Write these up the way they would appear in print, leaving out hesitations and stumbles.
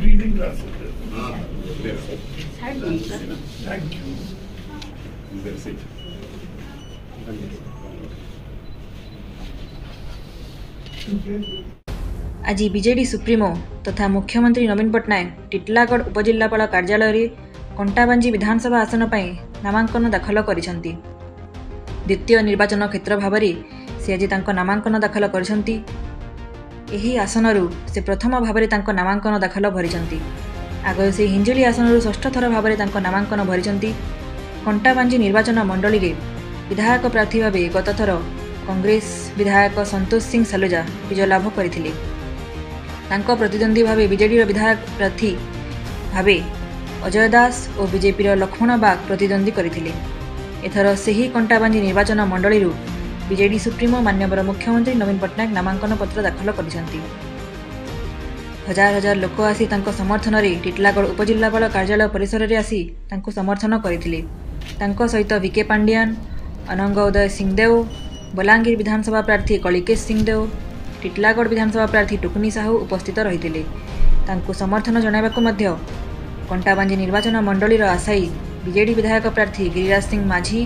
Reading glasses. Thank you. आज BJD supremo तथा मुख्यमंत्री नवीन पट्टनायक टिटलागढ़ उपजिल्लापाल कार्यालय कंटाबांजी विधानसभा आसन पर नामांकन दाखल करिसेंती। द्वितीय निर्वाचन क्षेत्र भाव से आज नामांकन दाखल करिसेंती। एही आसनरू से प्रथम भाव में नामांकन दाखल भरिसेंती। आगे से हिंजुली आसनरू षष्ठ थर भाव में नामांकन भरिसेंती। कंटाबांजी निर्वाचन मंडली रे विधायक प्रार्थी भाव गत थर कांग्रेस विधायक संतोष सिंह सालुजा विजय लाभ करथिले। तांको प्रतिद्वंदी भाव बीजेडी विधायक प्रार्थी भाव अजय दास और बीजेपी लक्ष्मण बाग प्रतिद्वंदी करथिले। एथर सही कंटाबांजी निर्वाचन मंडली बीजेडी सुप्रीमो माननीय मुख्यमंत्री नवीन पट्टनायक नामांकन पत्र दाखल करिसेंती। हजार हजार लोक आसी तांको समर्थन रे टिटलागढ़ उपजिल्लापाल कार्यालय परिसर रे आसी तांको समर्थन करथिले। तांको सहित वीके पांडियान, अनंग उदय सिंहदेव, बलांगीर विधानसभा प्रार्थी कलिकेश सिंहदेव, टिटलागढ़ विधानसभा प्रार्थी टुकुनी साहू उपस्थित रहिथिले। तांको समर्थन जणाइबाकु मध्य कंटाबांजी निर्वाचन मंडली आशायी बीजेडी विधायक प्रार्थी गिरिराज सिंह माझी,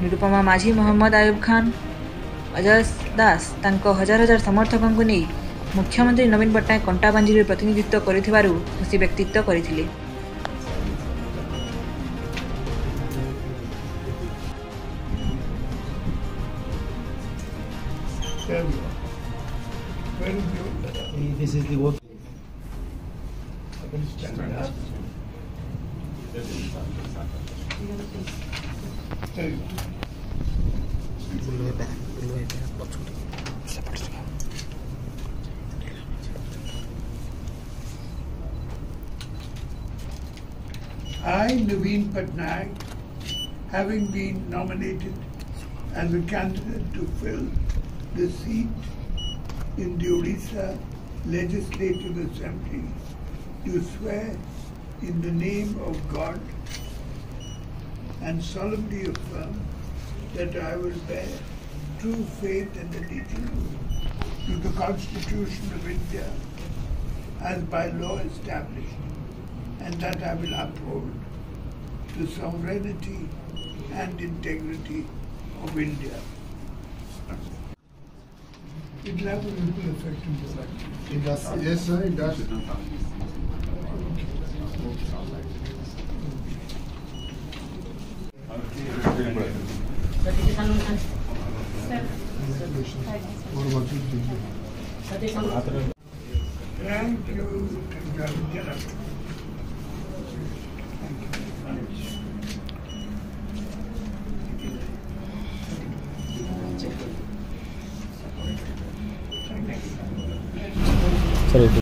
निरुपमा माझी, मोहम्मद आयुब खान, अजय दास तांको हजार हजार समर्थकों को नहीं मुख्यमंत्री नवीन पट्टनायक कंटाबांजी प्रतिनिधित्व करिथिबारु खुशी व्यक्तित्व करथिले। This is the work. I, Naveen Patnaik, having been nominated as a candidate to fill the seat in the Odisha Legislative Assembly, do swear in the name of God and solemnly affirm that I will bear true faith and allegiance to the Constitution of India as by law established, and that I will uphold the sovereignty and integrity of India. It will have a ripple effect in the country. It does. Yes, sir, it does. Thank you.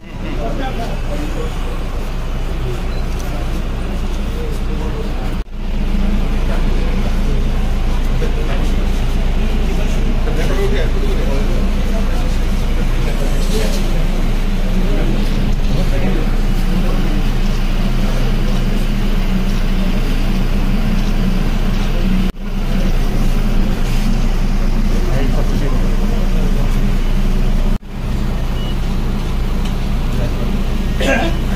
Yes.